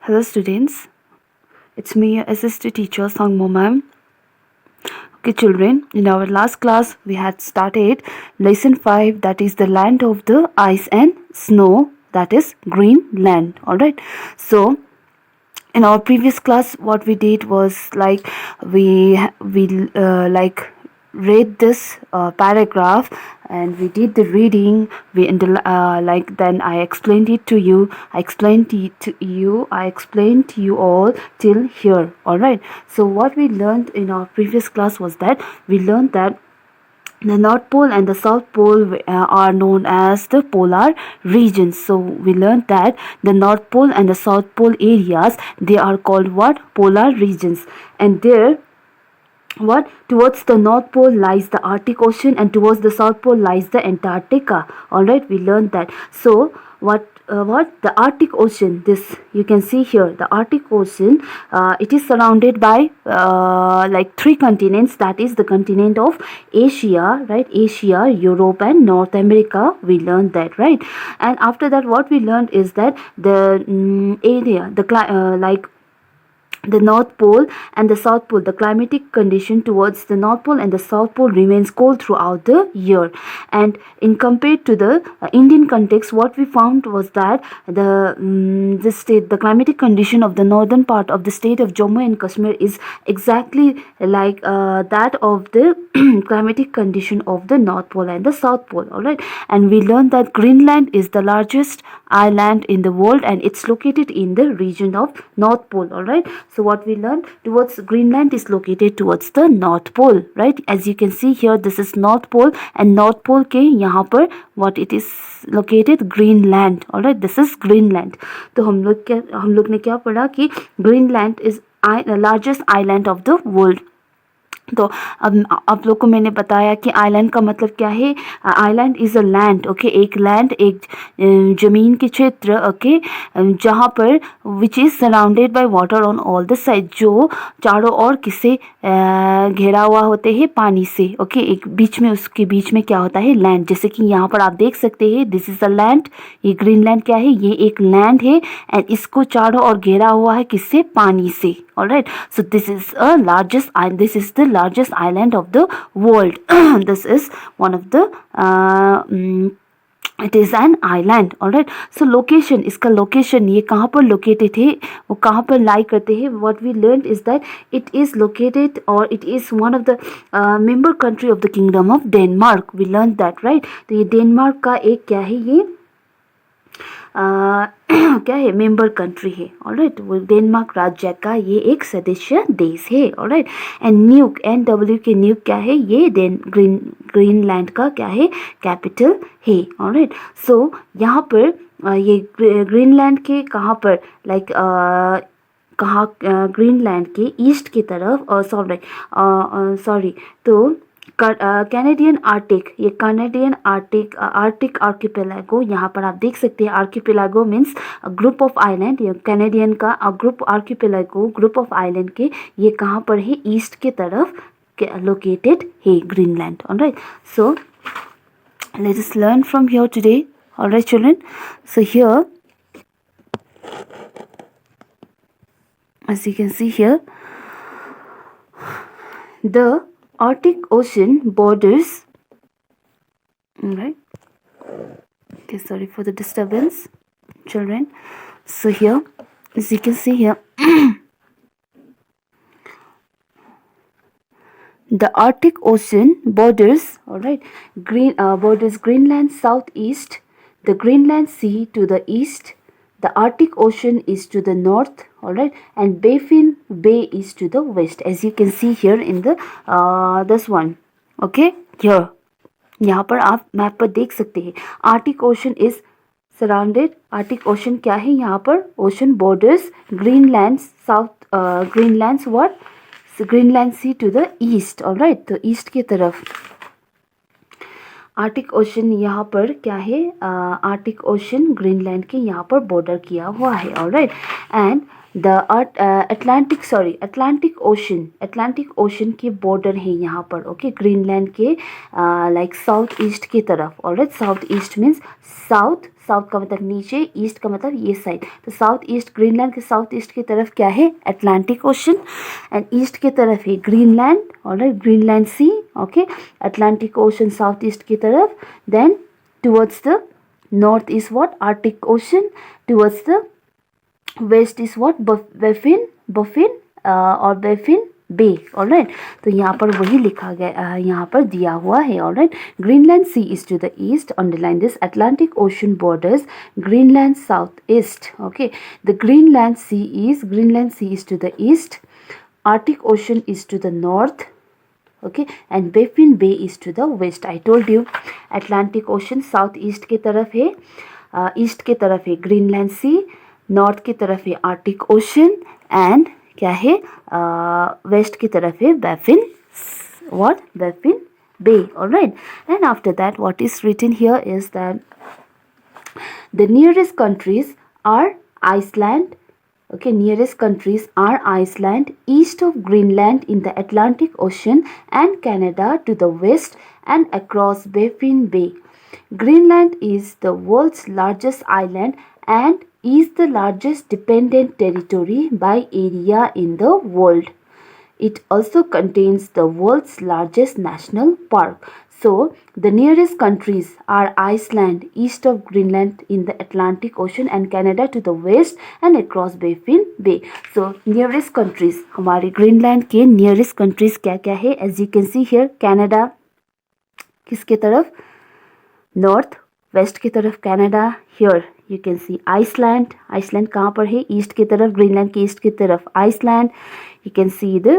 Hello students, it's me your assistant teacher Sangmo ma'am. Okay children, in our last class we had started lesson 5, that is the land of the ice and snow, that is Greenland. Alright, so in our previous class what we did was like we read this paragraph and we did the reading. We like then I explained it to you. I explained to you all till here. All right, so what we learned in our previous class was that we learned that the North Pole and the South Pole are known as the polar regions. So we learned that the North Pole and the South Pole areas, they are called what? Polar regions. And there, what, towards the North Pole lies the Arctic Ocean and towards the South Pole lies the Antarctica. All right, we learned that. So what the Arctic Ocean, this you can see here, the Arctic Ocean, it is surrounded by like 3 continents, that is the continent of Asia, right? Asia, Europe and North America. We learned that, right? And after that what we learned is that the area, like the North Pole and the South Pole, the climatic condition towards the North Pole and the South Pole remains cold throughout the year. And in compared to the Indian context, what we found was that the climatic condition of the northern part of the state of Jammu and Kashmir is exactly like that of the climatic condition of the North Pole and the South Pole. All right, and we learned that Greenland is the largest island in the world and it's located in the region of North Pole. All right, so what we learned, towards Greenland is located towards the North Pole, right? As you can see here, this is North Pole and North Pole के यहाँ पर what it is located, Greenland. All right, this is Greenland. तो हम लोग ने क्या पढ़ा कि Greenland is the largest island of the world. तो अब आप लोग को मैंने बताया कि आइलैंड का मतलब क्या है. Island is a land, okay, एक लैंड, एक ज़मीन के क्षेत्र, ओके, जहाँ पर which is surrounded by water on all the side, जो चारों ओर किससे घेरा हुआ होते हैं, पानी से, ओके. एक बीच में, उसके बीच में क्या होता है, लैंड. जैसे कि यहाँ पर आप देख सकते हैं, दिस इज़ अ लैंड. ये ग्रीनलैंड क्या है, ये एक लैंड है एंड इसको चारों ओर घेरा हुआ है किससे, पानी से. Alright, so this is the largest island of the world. This is one of the it is an island. Alright, so location, इसका location ये कहाँ पर located है, वो कहाँ पर lie करते हैं. What we learned is that it is located, or it is one of the member country of the kingdom of Denmark. We learned that, right? तो ये डेनमार्क का एक क्या है, ये क्या है, मेंबर कंट्री है. ऑलराइट, वो डेनमार्क राज्य का ये एक सदस्य देश है. ऑलराइट, एंड न्यूक, NW के न्यूक क्या है, ये ग्रीनलैंड का क्या है, कैपिटल है. ऑलराइट, सो यहाँ पर ये ग्रीनलैंड के कहाँ पर, लाइक कहाँ, ग्रीनलैंड के ईस्ट की तरफ, सॉरी, तो कैनेडियन आर्टिक, ये कैनेडियन आर्टिक आर्किपेलागो, यहाँ पर आप देख सकते हैं. Archipelago means group of island. ये कैनेडियन का group, archipelago group of island के, ये कहाँ पर है, ईस्ट के तरफ लोकेटेड है Greenland. Alright, so let us learn from here today. Alright children, so here as you can see here, the Arctic Ocean borders, right? Okay, sorry for the disturbance, children. So here, as you can see here, the Arctic Ocean borders, all right, borders Greenland southeast, the Greenland Sea to the east, the Arctic Ocean is to the north, all right, and Baffin Bay is to the west, as you can see here in the this one, okay, here. यहाँ पर आप map पर देख सकते हैं. Arctic Ocean is surrounded, Arctic Ocean क्या है, यहाँ पर ocean borders Greenland south, Greenland's what, Greenland sea to the east. Alright, तो ईस्ट की तरफ आर्टिक ओशन यहाँ पर क्या है, आर्टिक ओशन ग्रीनलैंड के यहाँ पर बॉर्डर किया हुआ है. Alright, and the Atlantic ocean के बॉर्डर है यहाँ पर, ओके, ग्रीनलैंड के लाइक साउथ ईस्ट की तरफ। Alright, south east means south, south का मतलब नीचे, ईस्ट का मतलब ये साइड। तो साउथ ईस्ट, ग्रीनलैंड के साउथ ईस्ट की तरफ क्या है, अटलांटिक ओशन, एंड ईस्ट की तरफ है Greenland. Alright, Greenland sea, okay, Atlantic ocean south east की तरफ। Then towards the north is what, Arctic ocean, towards the west is what, Baffin और बफिन बे। ऑलराइट, तो यहाँ पर वही लिखा गया, यहाँ पर दिया हुआ है। Alright, Greenland sea is to the east, underline this, Atlantic Ocean borders Greenland south east. Okay, the Greenland sea is to the east, Arctic Ocean is to the north, okay, and Baffin Bay is to the west. I told you, Atlantic ocean south east की तरफ है, east की तरफ है Greenland सी, north की तरफ है Arctic ocean, and क्या है, वेस्ट की तरफ है Baffin Bay. Alright, and after that what is written here is that the nearest countries are Iceland. Okay, nearest countries are Iceland, east of Greenland in the Atlantic Ocean, and Canada to the west and across Baffin Bay. Greenland is the world's largest island and is the largest dependent territory by area in the world. It also contains the world's largest national park. So, the nearest countries are Iceland, east of Greenland in the Atlantic Ocean, and Canada to the west and across Baffin Bay. So, nearest countries, हमारे Greenland के nearest countries क्या क्या है? As you can see here, Canada किसके तरफ? North, west की तरफ Canada. Here you can see Iceland. Iceland कहाँ पर है? East की तरफ, Greenland के east की तरफ Iceland. You can see the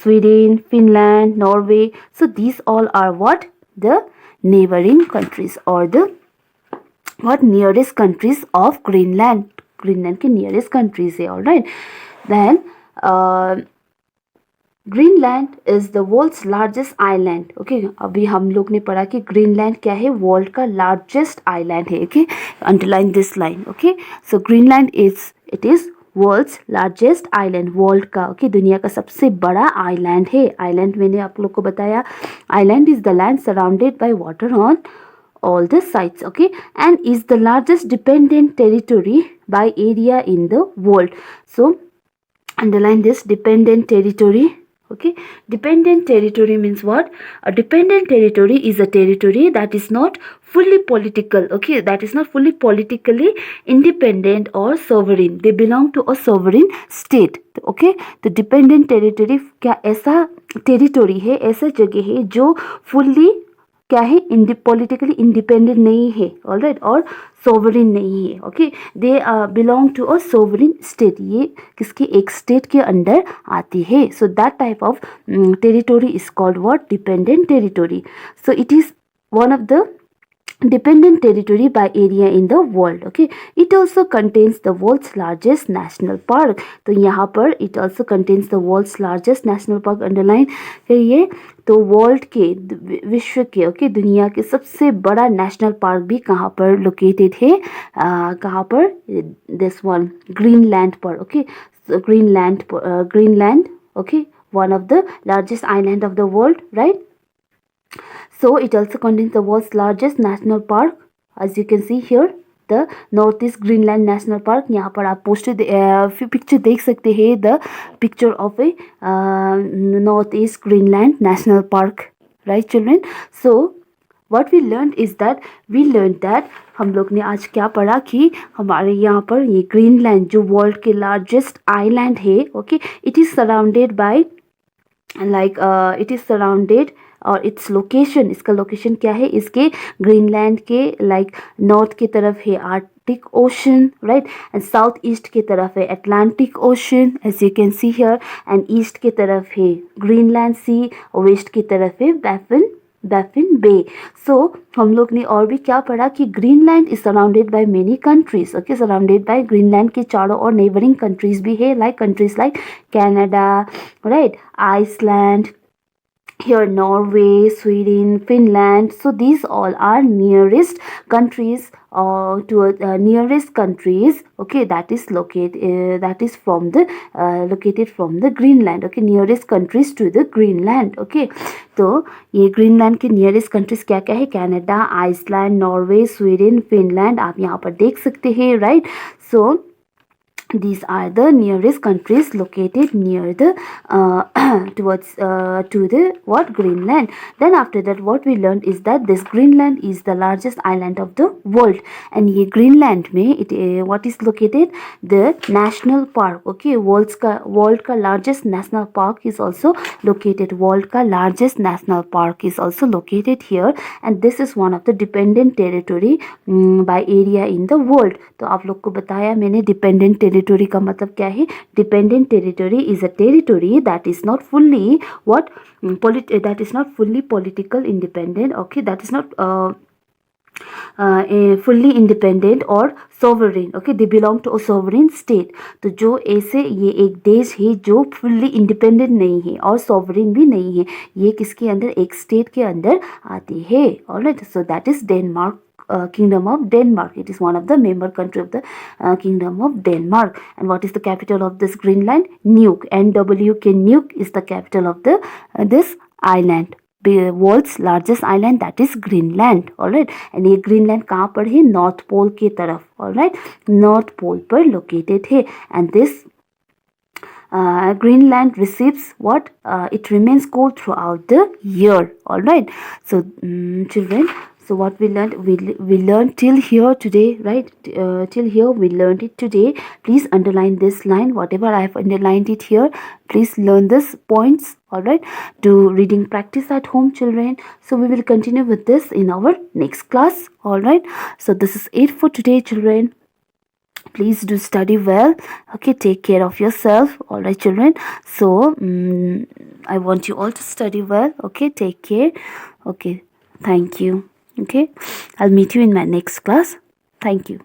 Sweden, Finland, Norway. So these all are what? The neighboring countries or the what nearest countries of Greenland. Greenland के nearest countries है, all right. Then Greenland is the world's largest island. Okay, अभी हम लोग ने पढ़ा कि Greenland क्या है, वर्ल्ड का लार्जेस्ट आइलैंड है। Okay, underline this line. Okay, so Greenland is world's largest island, world का, ओके, दुनिया का सबसे बड़ा आइलैंड है। आइलैंड मैंने आप लोग को बताया, island is the land surrounded by water on all the sides, okay, and is the largest dependent territory by area in the world. So underline this, dependent territory. Okay, dependent territory means what? A dependent territory is a territory that is not fully political, okay, that is not fully politically independent or sovereign. They belong to a sovereign state. Okay, the dependent territory क्या ऐसा territory है, ऐसा जगह है जो fully क्या है, politically independent नहीं है, ऑलराइट, और सोवरिन नहीं है। Okay, they belong to a sovereign state, ये किसके, एक स्टेट के अंडर आती है। So that type of territory is called what, dependent territory. So it is one of the dependent territory by area in the world. Okay, it also contains the world's largest national park. तो यहाँ पर it also contains the world's largest national park, underline करिए। तो world के, विश्व के, okay, दुनिया के सबसे बड़ा नेशनल पार्क भी कहाँ पर लोकेटेड है, कहाँ पर, दिस वन, ग्रीनलैंड पर। Okay, Greenland, okay, one of the largest island of the world, right. So it also contains the world's largest national park. As you can see here, the Northeast Greenland National Park. यहाँ पर आप poster picture देख सकते हैं, the picture of a Northeast Greenland National Park, right children? So what we learned is that हम लोग ने आज क्या पढ़ा कि हमारे यहाँ पर ये ग्रीनलैंड जो वर्ल्ड के लार्जेस्ट आइलैंड है, okay, it is surrounded by it is surrounded, और इट्स लोकेशन, इसका लोकेशन क्या है, इसके ग्रीनलैंड के नॉर्थ की तरफ है Arctic Ocean, right, and south east की तरफ है Atlantic Ocean, as you can see here, and east की तरफ है ग्रीनलैंड सी, और वेस्ट की तरफ है बैफिन बे। सो हम लोग ने और भी क्या पढ़ा कि Greenland is surrounded by many countries. Okay, surrounded by, Greenland के चारों और नेबरिंग कंट्रीज भी है, countries like Canada, right, Iceland, here Norway, Sweden, Finland. So these all are nearest countries nearest countries, okay, that is located that is from the located from the Greenland, okay, nearest countries to the Greenland, okay. तो ये Greenland के nearest countries क्या क्या है, Canada, Iceland, Norway, Sweden, Finland, आप यहाँ पर देख सकते हैं, right. So these are the nearest countries located near the towards to the what Greenland. Then after that what we learned is that this Greenland is the largest island of the world, and ये Greenland में it what is located, the national park, okay, world का largest national park is also located, world का largest national park is also located here, and this is one of the dependent territory by area in the world. तो आप लोग को बताया मैंने dependent territory का मतलब क्या है. Dependent territory is a territory that is not fully what that is not fully political independent, okay, that is not fully independent or sovereign, okay, they belong to a sovereign state. तो जो ऐसे ये एक देश है जो fully independent नहीं है और sovereign भी नहीं है, ये किसके अंदर, एक state के अंदर आती है. alright, so that is Denmark, Kingdom of Denmark. It is one of the member country of the Kingdom of Denmark. And what is the capital of this Greenland? Nuuk. NWK Nuuk is the capital of the this island. World's largest island that is Greenland. Alright, and ये Greenland कहाँ पर है, north pole के तरफ. Alright, north pole पर located है. And this Greenland receives what it remains cold throughout the year. All right, so children, so what we learned, we learned till here today, right? Till here we learned it today. Please underline this line, whatever I have underlined it here, please learn this points. All right, do reading practice at home, children. So we will continue with this in our next class. All right, so this is it for today, children. Please do study well, okay, take care of yourself. All right, children, so I want you all to study well, okay, take care, okay, thank you, okay, I'll meet you in my next class. Thank you.